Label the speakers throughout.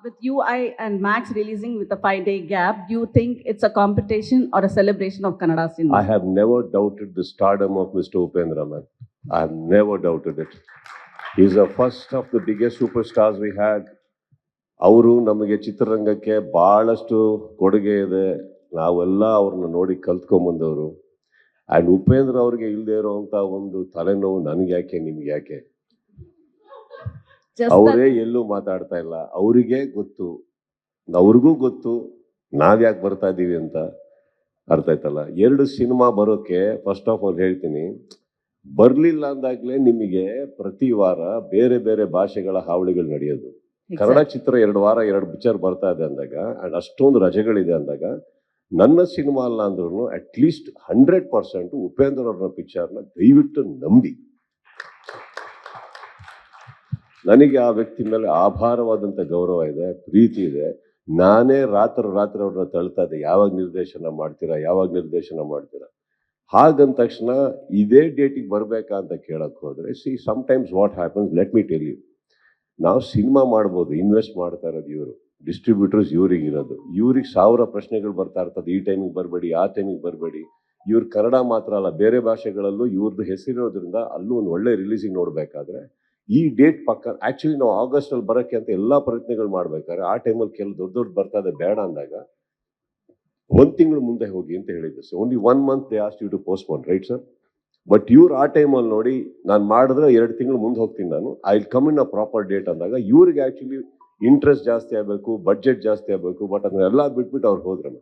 Speaker 1: with you, I and Max releasing with a 5-day gap, do you think it's a competition or a celebration of Kannada cinema?
Speaker 2: I have never doubted the stardom of Mr. Upendra, man. I have never doubted it. He's the first of the biggest superstars we had. ಅವರು ನಮಗೆ ಚಿತ್ರರಂಗಕ್ಕೆ ಭಾಳಷ್ಟು ಕೊಡುಗೆ ಇದೆ. ನಾವೆಲ್ಲ ಅವ್ರನ್ನ ನೋಡಿ ಕಲ್ತ್ಕೊಂಡ್ಬಂದವರು. And Upendra ಅವ್ರಿಗೆ ಇಲ್ಲದೆ ಇರೋವಂಥ ಒಂದು ತಲೆನೋವು ನನಗೆ ಯಾಕೆ, ನಿಮ್ಗೆ ಯಾಕೆ? ಅವರೇ ಎಲ್ಲೂ ಮಾತಾಡ್ತಾ ಇಲ್ಲ. ಅವರಿಗೆ ಗೊತ್ತು, ಅವ್ರಿಗೂ ಗೊತ್ತು ನಾವ್ಯಾಕೆ ಬರ್ತಾ ಇದ್ದೀವಿ ಅಂತ. ಅರ್ಥ ಆಯ್ತಲ್ಲ? 2 ಸಿನಿಮಾ ಬರೋಕ್ಕೆ ಫಸ್ಟ್ ಆಫ್ ಆಲ್ ಹೇಳ್ತೀನಿ, ಬರಲಿಲ್ಲ ಅಂದಾಗಲೇ ನಿಮಗೆ ಪ್ರತಿ ವಾರ ಬೇರೆ ಬೇರೆ ಭಾಷೆಗಳ ಹಾವಳಿಗಳು ನಡೆಯೋದು. ಕನ್ನಡ ಚಿತ್ರ 2 ವಾರ 2 ಪಿಕ್ಚರ್ ಬರ್ತಾ ಇದೆ ಅಂದಾಗ, ಆ್ಯಂಡ್ ಅಷ್ಟೊಂದು ರಜೆಗಳಿದೆ ಅಂದಾಗ, ನನ್ನ ಸಿನಿಮಾ ಅಲ್ಲ ಅಂದ್ರೂ ಅಟ್ಲೀಸ್ಟ್ 100% ಉಪೇಂದ್ರ ಅವ್ರ ಪಿಕ್ಚರ್ನ ದಯವಿಟ್ಟು ನಂಬಿ. ನನಗೆ ಆ ವ್ಯಕ್ತಿ ಮೇಲೆ ಆಭಾರವಾದಂಥ ಗೌರವ ಇದೆ, ಪ್ರೀತಿ ಇದೆ. ನಾನೇ ರಾತ್ರಿ ಅವ್ರನ್ನ ತಳ್ತಾ ಇದ್ದೆ, ಯಾವಾಗ ನಿರ್ದೇಶನ ಮಾಡ್ತೀರಾ. ಹಾಗಂದ ತಕ್ಷಣ ಇದೇ ಡೇಟಿಗೆ ಬರಬೇಕಾ ಅಂತ ಕೇಳಕ್ಕೆ ಹೋದರೆ, sometimes what happens, let me tell you, ನಾವು ಸಿನಿಮಾ ಮಾಡ್ಬೋದು, ಇನ್ವೆಸ್ಟ್ ಮಾಡ್ತಾ ಇರೋದು ಇವರು, ಡಿಸ್ಟ್ರಿಬ್ಯೂಟರ್ಸ್ ಇವ್ರಿಗಿರೋದು. ಇವ್ರಿಗೆ 1000 ಪ್ರಶ್ನೆಗಳು ಬರ್ತಾ ಇರ್ತದೆ, ಈ ಟೈಮಿಗೆ ಬರಬೇಡಿ, ಆ ಟೈಮಿಗೆ ಬರಬೇಡಿ. ಇವ್ರು ಕನ್ನಡ ಮಾತ್ರ ಅಲ್ಲ, ಬೇರೆ ಭಾಷೆಗಳಲ್ಲೂ ಇವ್ರದ್ದು ಹೆಸರಿರೋದ್ರಿಂದ ಅಲ್ಲೂ ಒಂದು ಒಳ್ಳೆ ರಿಲೀಸಿಂಗ್ ನೋಡಬೇಕಾದ್ರೆ ಈ ಡೇಟ್ ಪಕ್ಕ. ಆ್ಯಕ್ಚುಲಿ ನಾವು ಆಗಸ್ಟಲ್ಲಿ ಬರೋಕ್ಕೆ ಅಂತ ಎಲ್ಲ ಪ್ರಯತ್ನಗಳು ಮಾಡ್ಬೇಕಾದ್ರೆ ಆ ಟೈಮಲ್ಲಿ ಕೆಲವು ದೊಡ್ಡ ಬರ್ತಾ ಇದೆ, ಬೇಡ ಅಂದಾಗ 1 ತಿಂಗಳು ಮುಂದೆ ಹೋಗಿ ಅಂತ ಹೇಳಿದ್ದು. So only 1 month they asked you to postpone, right sir? But ಇವ್ರು ಆ ಟೈಮಲ್ಲಿ ನೋಡಿ, ನಾನು ಮಾಡಿದ್ರೆ 2 ತಿಂಗಳು ಮುಂದೆ ಹೋಗ್ತೀನಿ ನಾನು, I will come in a proper date ಅಂದಾಗ ಇವ್ರಿಗೆ ಆ್ಯಕ್ಚುಲಿ ಇಂಟ್ರೆಸ್ಟ್ ಜಾಸ್ತಿ ಆಗಬೇಕು, ಬಡ್ಜೆಟ್ ಜಾಸ್ತಿ ಆಗಬೇಕು. ಬಟ್ ಅದನ್ನೆಲ್ಲ ಬಿಟ್ಬಿಟ್ಟು ಅವ್ರು ಹೋದ್ರೆ.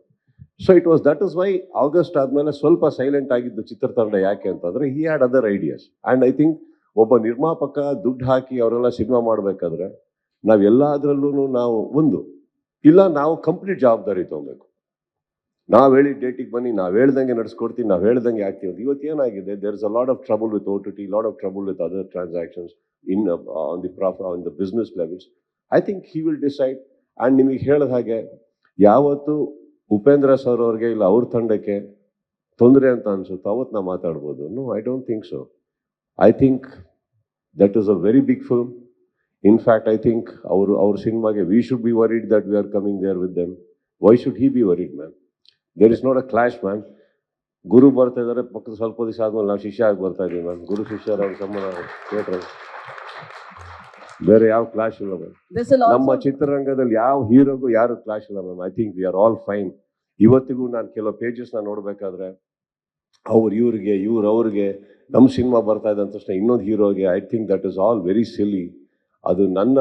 Speaker 2: So that is why August ಆದಮೇಲೆ ಸ್ವಲ್ಪ ಸೈಲೆಂಟ್ ಆಗಿದ್ದು ಚಿತ್ರತಂಡ. ಯಾಕೆ ಅಂತಂದರೆ he had other ideas. And I think ಒಬ್ಬ ನಿರ್ಮಾಪಕ ದುಡ್ಡು ಹಾಕಿ ಅವರೆಲ್ಲ ಸಿನಿಮಾ ಮಾಡಬೇಕಾದ್ರೆ ನಾವೆಲ್ಲದರಲ್ಲೂ ನಾವು ಕಂಪ್ಲೀಟ್ ಜವಾಬ್ದಾರಿ ತೊಗೊಬೇಕು. ನಾವು ಹೇಳಿದ ಡೇಟಿಗೆ ಬನ್ನಿ, ನಾವು ಹೇಳ್ದಂಗೆ ನಡೆಸ್ಕೊಡ್ತೀವಿ, ನಾವು ಹೇಳ್ದಂಗೆ ಆಗ್ತೀವಿ. ಇವತ್ತು ಏನಾಗಿದೆ, there is a lot of trouble with OTT, lot of trouble with other transactions on the business levels. I think he will decide. And ನಿಮಗೆ ಹೇಳಿದ ಹಾಗೆ ಯಾವತ್ತು ಉಪೇಂದ್ರ ಸರ್ ಅವ್ರಿಗೆ ಇಲ್ಲ ಅವ್ರ ತಂಡಕ್ಕೆ ತೊಂದರೆ ಅಂತ ಅನ್ಸುತ್ತೋ ಅವತ್ತು ನಾವು ಮಾತಾಡ್ಬೋದು. No, I don't think so. I think that is a very big film. In fact I think ಅವ್ರ ಸಿನಿಮಾಗೆ we should be worried that we are coming there with them. Why should he be worried, ma'am? There is not a clash, ma'am. ಗುರು ಬರ್ತಾ ಇದ್ದಾರೆ, ಪಕ್ಕದ ಸ್ವಲ್ಪ ದಿವಸ ಆದ್ಮೇಲೆ ನಾವು ಶಿಷ್ಯ ಆಗಿ ಬರ್ತಾ ಇದೀವಿ, ಮ್ಯಾಮ್. ಗುರು ಶಿಷ್ಯರ ಸಂಬಂಧ ಥಿಯೇಟರ್, ಬೇರೆ ಯಾವ ಕ್ಲಾಶ್ ಇಲ್ಲ ಮ್ಯಾಮ್. ನಮ್ಮ ಚಿತ್ರರಂಗದಲ್ಲಿ ಯಾವ ಹೀರೋಗೂ ಯಾರು ಕ್ಲಾಶ್ ಇಲ್ಲ ma'am. I think we are all fine. ಇವತ್ತಿಗೂ ನಾನು ಕೆಲವು ಪೇಜಸ್ನ ನೋಡಬೇಕಾದ್ರೆ ಇವ್ರಿಗೆ ಅವ್ರಿಗೆ ನಮ್ಮ ಸಿನಿಮಾ ಬರ್ತಾ ಇದೆ ಅಂತ ತಕ್ಷಣ ಇನ್ನೊಂದು ಹೀರೋಗೆ, I think that is all very silly. ಅದು ನನ್ನ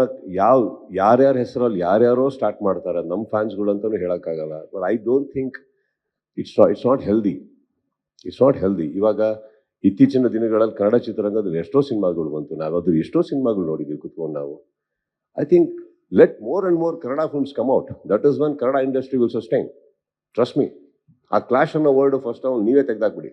Speaker 2: ಯಾರ್ಯಾರ ಹೆಸರಲ್ಲಿ ಯಾರ್ಯಾರೋ ಸ್ಟಾರ್ಟ್ ಮಾಡ್ತಾರೆ, ನಮ್ಮ ಫ್ಯಾನ್ಸ್ಗಳು ಅಂತಲೂ ಹೇಳೋಕ್ಕಾಗಲ್ಲ. But I don't think it's not healthy. ಇವಾಗ ಇತ್ತೀಚಿನ ದಿನಗಳಲ್ಲಿ ಕನ್ನಡ ಚಿತ್ರರಂಗದಲ್ಲಿ ಎಷ್ಟೋ ಸಿನಿಮಾಗಳು ಬಂತು, ನಾವು ಎಷ್ಟೋ ಸಿನಿಮಾಗಳು ನೋಡಿದ್ದೀವಿ ಕುತ್ಕೊಂಡು ನಾವು. I think let more and more Kannada films come out. That is when Kannada industry will sustain. Trust me. ಆ ಕ್ಲಾಶ್ ಅನ್ನೋ ವರ್ಡ್ ಫಸ್ಟ್ ನೀವೇ ತೆಗೆದಾಕ್ಬಿಡಿ.